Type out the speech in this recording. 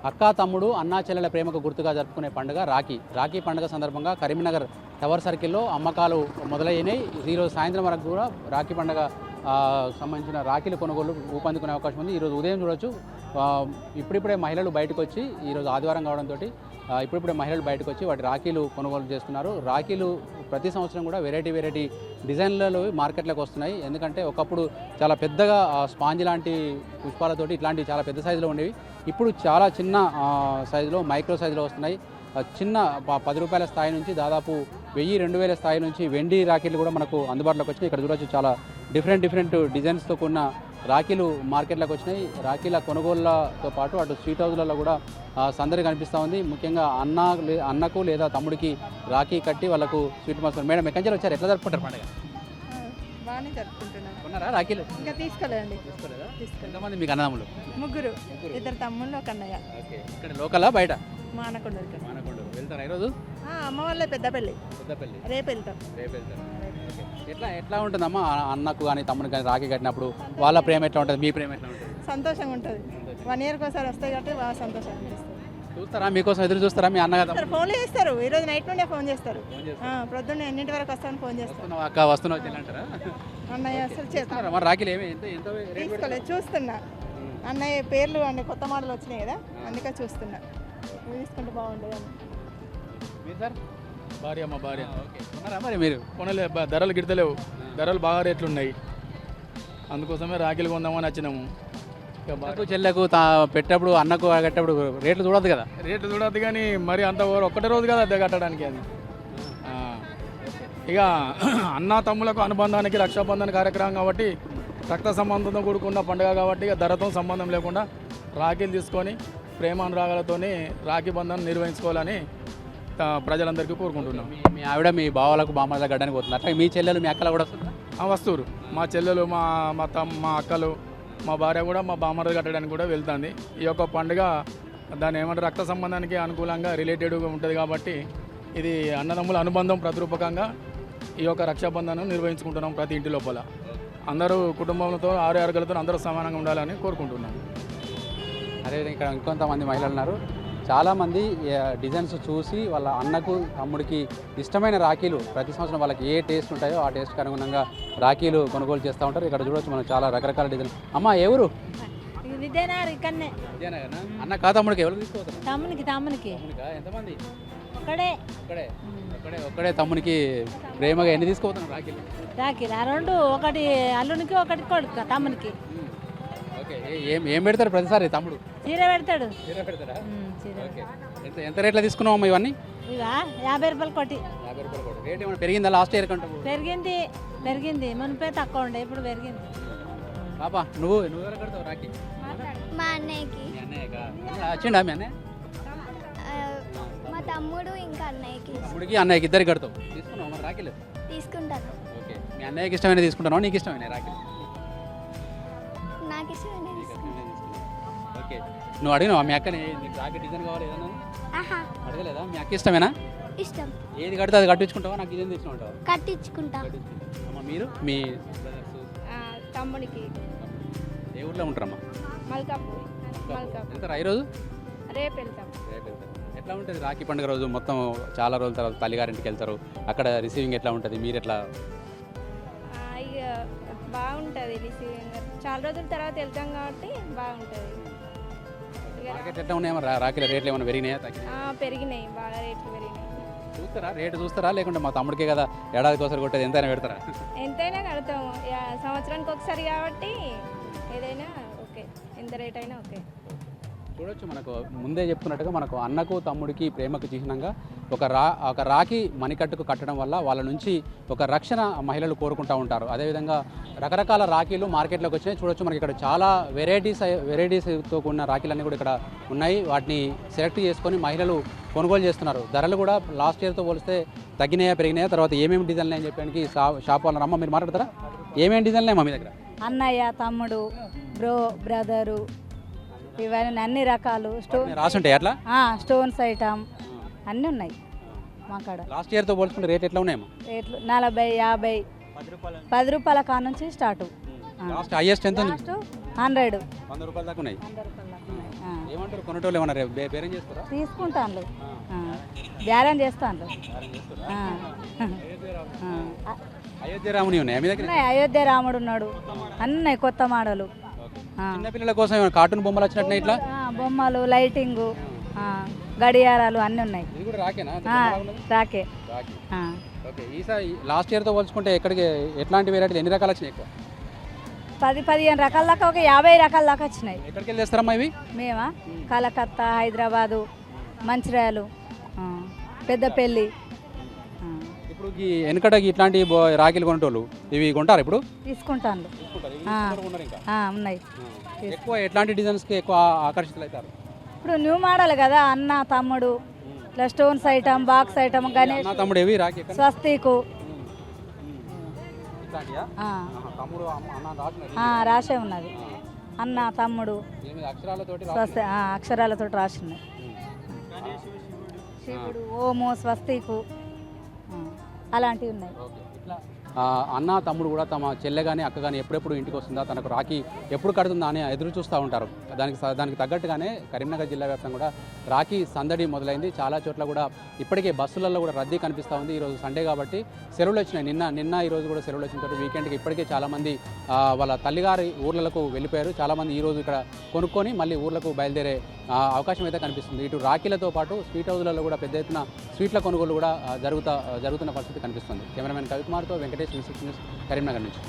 అక్కా తమ్ముడు అన్నా చెల్లెల ప్రేమకు గుర్తుగా జరుపుకునే పండుగ రాఖీ. రాఖీ పండుగ సందర్భంగా కరీంనగర్ టవర్ సర్కిల్లో అమ్మకాలు మొదలయ్యాయి. ఈరోజు సాయంత్రం వరకు కూడా రాఖీ పండుగ సంబంధించిన రాఖీల కొనుగోలు ఊపందుకునే అవకాశం ఉంది. ఈరోజు ఉదయం చూడొచ్చు, ఇప్పుడిప్పుడే మహిళలు బయటకు వచ్చి, ఈరోజు ఆదివారం కావడంతో ఇప్పుడిప్పుడే మహిళలు బయటకు వచ్చి వాటి రాఖీలు కొనుగోలు చేస్తున్నారు. రాఖీలు ప్రతి సంవత్సరం కూడా వెరైటీ డిజైన్లలో మార్కెట్లోకి వస్తున్నాయి. ఎందుకంటే ఒకప్పుడు చాలా పెద్దగా స్పాంజ్ లాంటి పుష్పాలతోటి ఇట్లాంటివి చాలా పెద్ద సైజులో ఉండేవి. ఇప్పుడు చాలా చిన్న సైజులో, మైక్రో సైజులో వస్తున్నాయి. చిన్న 10 రూపాయల స్థాయి నుంచి దాదాపు 1000-2000 స్థాయి నుంచి వెండి రాఖీలు కూడా మనకు అందుబాటులోకి వచ్చినాయి. ఇక్కడ చూడొచ్చు, చాలా డిఫరెంట్ డిజైన్స్తో కూడిన రాఖీలు మార్కెట్లోకి వచ్చినాయి. రాఖీల కొనుగోళ్లతో పాటు అటు స్వీట్ హౌస్లలో కూడా సందడి కనిపిస్తూ ఉంది. ముఖ్యంగా అన్నకు లేదా తమ్ముడికి రాఖీ కట్టి వాళ్ళకు స్వీట్ మాస్తారు. మేడం, ఎక్కడి నుంచి వచ్చారు? ఎట్లా జరుపుకుంటారు పండుగ? బాగానే జరుపుకుంటున్నాను. కొన్నారా రాఖీలు? ఇంకా తీసుకోలేదండి. ఎంతమంది మీకు అన్నదమ్ములు? ముగ్గురు, 2 తమ్ముళ్ళు, ఒక అన్నయ్య. ఇక్కడ లోకలా బయట? మానకొండూరు. వెళ్తారా ఈరోజు? అమ్మ వాళ్ళే పెద్దపల్లి. రేపు వెళ్తాం. ఎట్లా ఉంటుందమ్మా అన్నకు కానీ తమ్ముడికి కానీ రాఖీ కట్టినప్పుడు వాళ్ళ ప్రేమ ఎట్లా ఉంటుంది, మీ ప్రేమ ఎట్లా ఉంటుంది? సంతోషంగా ఉంటుంది. 1 ఇయర్కి ఒకసారి వస్తాయి కాబట్టి బాగా సంతోషంగా అనిపిస్తుంది. చూస్తారా, మీకోసం ఎదురు చూస్తారా మీ అన్నగా? ఫోన్లు చేస్తారు, ఈరోజు నైట్ నుండే ఫోన్ చేస్తారు. ప్రొద్దున్న ఎన్నింటి వరకు వస్తాను ఫోన్ చేస్తారు. అక్క వస్తున్నావు చెల్లంటారా? అన్నయ్య అసలు చేస్తారు. మరి రాఖీలు తీసుకోలేదు, చూస్తున్నా. అన్నయ్య పేర్లు అన్ని కొత్త మోడల్ వచ్చినాయి కదా, అందుకే చూస్తున్నా. తీసుకుంటే బాగుంటుంది. భార్య అమ్మ భార్య. మరి మీరు కొనలే, ధరలు గిడతలేవు, ధరలు బాగా రేట్లు ఉన్నాయి. అందుకోసమే రాఖీలు కొందామని వచ్చినాము. చెల్లెకు పెట్టేప్పుడు అన్నకు కట్టేప్పుడు రేట్లు చూడదు కదా? రేట్లు చూడద్దు కానీ మరి అంత ఒక్కటే రోజు కదా అద్దె కట్టడానికి. అది ఇక అన్న తమ్ములకు అనుబంధానికి రక్షాబంధన కార్యక్రమం కాబట్టి, రక్త సంబంధంతో కూడుకున్న పండుగ కాబట్టి ఇక ధరతో సంబంధం లేకుండా రాఖీలు తీసుకొని ప్రేమానురాగాలతోని రాఖీ బంధనం నిర్వహించుకోవాలని ప్రజలందరికీ కోరుకుంటున్నాం. మీ ఆవిడ మీ బావలకు బామ్మల గడ్డానికి పోతుంది, అట్లా మీ చెల్లెలు మీ అక్కలు కూడా వస్తున్నారు? వస్తువురు, మా చెల్లెలు, మా అక్కలు, మా భార్య కూడా మా బామ్మలు కట్టడానికి కూడా వెళ్తుంది. ఈ యొక్క పండుగ దాన్ని ఏమంటారు, రక్త సంబంధానికి అనుకూలంగా రిలేటెడ్గా ఉంటుంది కాబట్టి ఇది అన్నదమ్ముల అనుబంధం ప్రతిరూపకంగా ఈ యొక్క రక్షాబంధనం నిర్వహించుకుంటున్నాం. ప్రతి ఇంటి లోపల అందరూ కుటుంబంతో 6 అరగలతో అందరూ సమానంగా ఉండాలని కోరుకుంటున్నాం. అదేవిధంగా ఇక్కడ ఇంకొంతమంది మహిళలు ఉన్నారు. చాలామంది డిజైన్స్ చూసి వాళ్ళ అన్నకు తమ్ముడికి ఇష్టమైన రాఖీలు ప్రతి సంవత్సరం వాళ్ళకి ఏ టేస్ట్ ఉంటాయో ఆ టేస్ట్కి అనుగుణంగా రాఖీలు కొనుగోలు చేస్తూ ఉంటారు. ఇక్కడ చూడవచ్చు మనం చాలా రకరకాల డిజైన్. అమ్మ, ఎవరు? అన్న కా తమ్ముడికి ఎవరు తీసుకోవచ్చు? తమ్మునికి ఎంతమంది? ఒక్కడే తమ్మునికి ప్రేమగా ఎన్ని తీసుకోపోతున్నాం రాఖీలు? రాఖీలు 2, ఒకటి అల్లునికి, ఒకటి కొడుకు తమ్మునికి. ఓకే, ఏం పెడతారు ప్రతిసారి తమ్ముడు? చీర పెడతాడు. ఎంత రేట్లో తీసుకున్నావు ఇవన్నీ? ఇవా 50 రూపాయలు కొట్టి. 50 రూపాయలు కొట్టి. రేట్ ఏమైనా పెరిగిందా లాస్ట్ ఇయర్ కంటే? పెరిగింది, మునిపే తక్కువ ఉండే, ఇప్పుడు పెరిగింది. పాపా, నువ్వు ఎవరు కడతావు రాఖీ? మా అన్నయ్యకి. వచ్చిండా మీ అన్నయ్య? మా తమ్ముడు ఇంకా అన్నయ్యకి. తమ్ముడికి అన్నయ్యకి ఇద్దరికి కడతావు. తీసుకున్నావు మరి రాఖీలు? తీసుకుంటాను. ఓకే, మీ అన్నయ్యకి ఇష్టమైన తీసుకుంటాను, నీకు ఇష్టమైన రాఖీలు? నాకు ఇష్టమైన. ఓకే, నువ్వు అడిగినావా మీ అక్కని నీకు రాఖీ డిజైన్ కావాలి ఏదన్నా? అడగలేదా? మీ అక్క ఇష్టమేనా? ఇష్టం. ఏది కడితే అది కట్టించుకుంటావా? నాకు ఇదేం తీసుకుంటావా? కట్టించుకుంటా. అమ్మ, మీరు మీ తమ్ముడికి ఏ ఊర్లో ఉంటారమ్మా? మల్కాపూర్. వెళ్తారా ఈరోజు? రేపు వెళ్తాం. ఎట్లా ఉంటుంది రాఖీ పండుగ రోజు? మొత్తం చాలా రోజుల తర్వాత తల్లిగారింటికి వెళ్తారు, అక్కడ రిసీవింగ్ ఎట్లా ఉంటుంది? మీరు ఎట్లా? ఇక బాగుంటుంది రిసీవింగ్. చాలా రోజుల తర్వాత వెళ్తాం కాబట్టి బాగుంటుంది. మార్కెట్ ఎట్లా ఉన్నాయో రాఖీల రేట్లు ఏమైనా పెరిగినాయా? పెరిగినాయి, బాగా రేట్లు పెరిగినాయి. చూస్తారా, రేటు చూస్తారా? లేకుంటే మా తమ్ముడికే కదా ఏడాదికి ఒకసారి కొట్టేది, ఎంతైనా పెడతారా? ఎంతైనా కడతాము, సంవత్సరానికి ఒకసారి కాబట్టి ఏదైనా ఓకే, ఎంత రేట్ అయినా ఓకే. చూడొచ్చు, మనకు ముందే చెప్పుకున్నట్టుగా మనకు అన్నకు తమ్ముడికి ప్రేమకు చిహ్నంగా ఒక రాఖీ మణికట్టుకు కట్టడం వల్ల వాళ్ళ నుంచి ఒక రక్షణ మహిళలు కోరుకుంటూ ఉంటారు. అదేవిధంగా రకరకాల రాఖీలు మార్కెట్లోకి వచ్చినాయి. చూడొచ్చు, మనకి ఇక్కడ చాలా వెరైటీస్తో కూడిన రాఖీలన్నీ కూడా ఇక్కడ ఉన్నాయి. వాటిని సెలెక్ట్ చేసుకొని మహిళలు కొనుగోలు చేస్తున్నారు. ధరలు కూడా లాస్ట్ ఇయర్తో పోలిస్తే తగ్గినాయా పెరిగినాయా, తర్వాత ఏమేమి డిజైన్లు అని చెప్పడానికి షాప్ వాళ్ళ అమ్మ మీరు మాట్లాడతారా? ఏమేమి డిజైన్లు మా మీ దగ్గర? అన్నయ్య, తమ్ముడు, బ్రదరు, ఇవన్నీ అన్ని రకాలు రాసుంటాయి అట్లా స్టోన్స్ ఐటమ్ అన్నీ ఉన్నాయి మా కాడ. లాస్ట్ ఇయర్తో పోల్చుకుంటే రేట్ ఎట్లా ఉన్నాయమ్మా? రేట్లు 40, 50, 10 రూపాయల కా నుంచి స్టార్ట్. లాస్ట్ హైయెస్ట్ ఎంత? 100 రూపాయల దాకా ఉన్నాయి. 100 రూపాయల దాకా ఉన్నాయి. ఏమంటారు కొనటోళ్ళు ఏమన్నారు బేరం చేస్తారా తీసుకుంటాను బేరం చేస్తాను అయోధ్య రాముని ఉన్నాయి మీ దగ్గర ఉన్నాయి అయోధ్య రాముడు ఉన్నాడు అన్నీ కొత్త మోడలు చిన్నపిల్లల కోసం ఏమైనా కార్టూన్ బొమ్మలు వచ్చినట్టు ఇట్లా బొమ్మలు లైటింగు గడియారాలు అన్నీ ఉన్నాయి ఇది కూడా రాకేనా రాకే రాకి ఓకే ఈసారి లాస్ట్ ఇయర్తో పోల్చుకుంటే ఎక్కడికి ఎట్లాంటి వెరైటీలు ఎన్ని రకాలు వచ్చినాయి ఎక్కువ 10-15 రకాల దాకా ఒక 50 రకాల దాకా వచ్చినాయి. ఎక్కడికి వెళ్ళి తెస్తారమ్మా ఇవి మేమా కలకత్తా హైదరాబాదు మంచిర్యాలు పెద్దపల్లి. ఇప్పుడు ఈ వెనకట ఇట్లాంటి రాఖీలు కొనేటోళ్ళు ఇవి కొంటారు ఇప్పుడు తీసుకుంటాను ఉన్నాయి. ఎక్కువ ఎట్లాంటి డిజైన్స్కి ఎక్కువ ఆకర్షితులు అవుతారు? ఇప్పుడు న్యూ మోడల్ కదా అన్న తమ్ముడు ఇట్లా stones item box item Ganesh తమ్ముడు ఏవి రాఖీ స్వస్తికు రాసే ఉన్నది అన్న తమ్ముడు అక్షరాలతో రాసి ఉన్నాయి. శివుడు ఓము స్వస్తికు అలాంటివి ఉన్నాయి. అన్న తమ్ముడు కూడా తమ చెల్లె కానీ అక్క కానీ ఎప్పుడెప్పుడు ఇంటికి వస్తుందా తనకు రాఖీ ఎప్పుడు కడుతుందా అని ఎదురు చూస్తూ ఉంటారు. దానికి తగ్గట్టుగానే కరీంనగర్ జిల్లా వ్యాప్తంగా కూడా రాఖీ సందడి మొదలైంది. చాలా చోట్ల కూడా ఇప్పటికే బస్సులలో కూడా రద్దీ కనిపిస్తూ ఉంది. ఈరోజు సండే కాబట్టి సెలవులు వచ్చినాయి. నిన్న ఈరోజు కూడా సెలవులు వచ్చిన తర్వాత వీకెండ్కి ఇప్పటికే చాలామంది వాళ్ళ తల్లిగారి ఊర్లకు వెళ్ళిపోయారు. చాలామంది ఈరోజు ఇక్కడ కొనుక్కొని మళ్ళీ ఊర్లకు బయలుదేరే అవకాశం అయితే కనిపిస్తుంది. ఇటు రాఖీలతో పాటు స్వీట్ హౌస్లలో కూడా పెద్ద ఎత్తున స్వీట్ల కొనుగోలు కూడా జరుగుతున్న పరిస్థితి కనిపిస్తుంది. కెమెరామెన్ కవికుమార్తో వెంకటేష్ న్యూస్ కరీంనగర్ నుంచి.